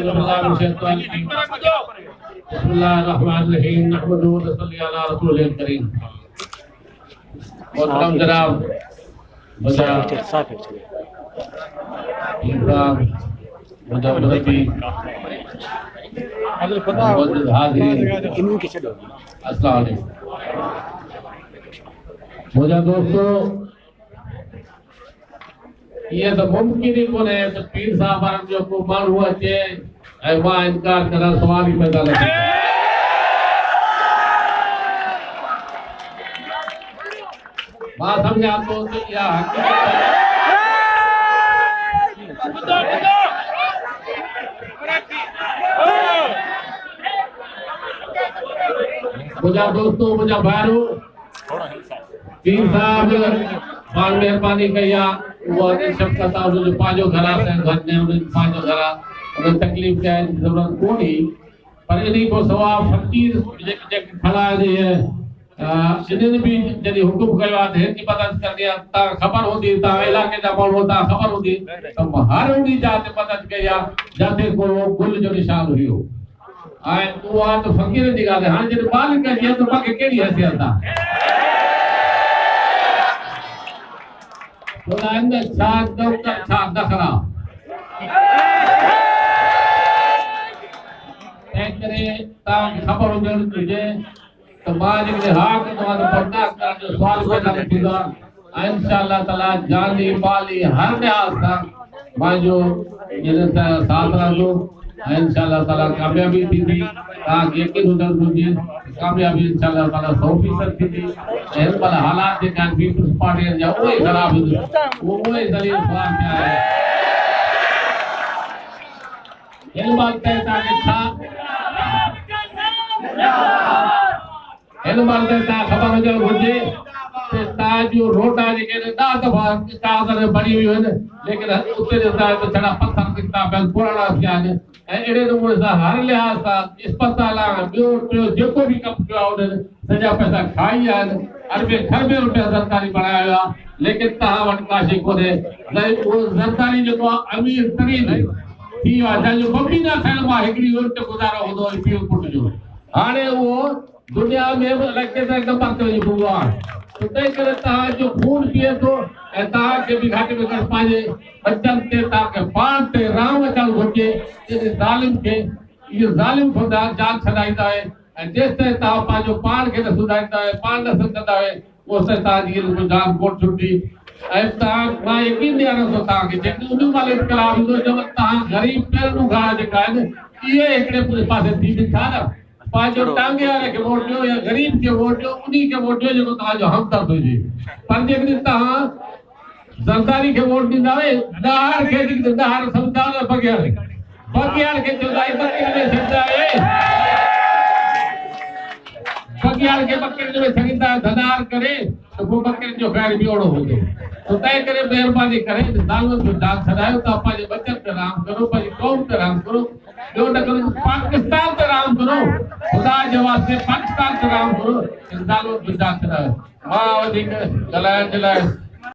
बिस्मिल्लाहिर्रहमानिर्रहीम नहमदुहु व नसल्ली अला रसूलिल करीम। मोहतरम जनाब मुझे दोस्तों ये तो मुमकिन ही कोने तो पीर साहब जो को माण्हू अचे ऐं मां इनकार करण सवाल ही पैदा लॻे। मां सम्झां थो त इहा मुझा दोस्तों मुझा भाइरो पीर साहब पाण मेहरबानी कई आहे वो शफ़क़त आहे जो पंहिंजो घर आहे घर में उन्हनि पंहिंजो घर आहे उन्हनि तकलीफ़ करण जी ज़रूरत कोन्हे पर इन खां सवाइ फ़क़ीर जेके खड़ा आहिनि इन्हनि बि जॾहिं हुकुम कयो आहे त हिन जी मदद करणी आहे तव्हां ख़बर हूंदी तव्हां इलाइक़े जा माण्हू तव्हां ख़बर हूंदी त हर उन जात मदद कई आहे जिते को गुल जो निशान हुयो ऐं उहा त फ़क़ीर जी ॻाल्हि आहे। हाणे जॾहिं मालिक जी त मूंखे कहिड़ी हैसियत आहे छा नौकर छा नखरा तंहिं करे तव्हांखे ख़बर हुजणु घुरिजे त मां जेकॾहिं हा कंदो आहियां त बर्दाश्त करण जो सुवाल पैदा न थींदो आहे ऐं इंशाअल्लाह ताला जानी माली हर लिहाज़ सां मुंहिंजो साथ रहंदो ऐं इंशाअल्लाह ताला कामयाबी थींदी। तव्हांखे यकीन हुजणु घुरिजे कामयाबी इंशाअल्लाह ताला 100% थींदी। हिन महिल हालात जेका आहिनि पीपल्स पार्टी जा उहे ख़राब आहिनि उहे दलील ख़राब थिया आहिनि। हिन महिल तव्हांखे छा हिन महिल तव्हां ख़बर हुजणु घुरिजे त तव्हांजो रोटा जेके आहिनि 10 दफ़ा काग़ज़ भरी वियूं आहिनि लेकिन उते ॾिसंदा आहियो त छड़ा पथर निकिता पिया आहिनि पुराणा थिया आहिनि ऐं अहिड़े नमूने सां हर लिहाज़ सां इस्पताल ॿियो टियों जेको बि कमु कयो आहे उन्हनि सॼा पैसा खाई आहिनि अरबे खरबे रुपया ज़रदारी बणायो आहे लेकिन तव्हां वटि का शइ कोन्हे। उहो ज़रदारी जेको आहे अमीर तरीन थी वियो आहे जंहिंजो बबी न थियण मां हिकिड़ी उर्त गुज़ारो हूंदो पीउ पुट जो हाणे उहो दुनिया में बि अलाए केतिरा नंबर ते वञी भुॻो आहे तंहिं करे तव्हांजो खून पीए थो ऐं तव्हांखे बि घटि में घटि पंहिंजे बचनि ते तव्हांखे पाण ते राम अचणु घुरिजे ज़ालिम खे इहो ज़ालिम खुदा जान छॾाईंदा ऐं जेसि ताईं तव्हां पंहिंजो पाण खे न सुधारींदा पाण न सम्झंदा ओसि ताईं तव्हांजी जान कोन छुटंदी ऐं तव्हां मां यकीन ॾियारां थो तव्हांखे जेके उन महिल इनकलाब ईंदो जब तव्हां ग़रीब पहिरियों घणा जेका आहिनि इहे हिकिड़े पासे थी था न पंहिंजो टांगे वारे खे वोट ॾियो या ग़रीब खे वोट ॾियो उन खे वोट ॾियो जेको तव्हांजो हमदर्द हुजे पर जेकॾहिं तव्हां ज़रदारी खे वोट ॾींदा ॾहार खे ॾहार सम्झंदा न बगियाड़ खे चवंदा बगियाड़ में छॾंदा बगियाड़ खे बकिरे में छॾींदा धनार करे त पोइ बकिरे जो ख़ैर बि ओड़ो हूंदो त तंहिं करे महिरबानी करे ज़ालुनि जो जान छॾायो तव्हां पंहिंजे बचनि ते राम करो पंहिंजी क़ौम ते राम करो ॿियो न करो पाकिस्तान ते राम करो ख़ुदा जे वास्ते पाकिस्तान ते राम करो ज़ालुनि जो जान छॾायो मां वधीक ॻाल्हाइण जे लाइ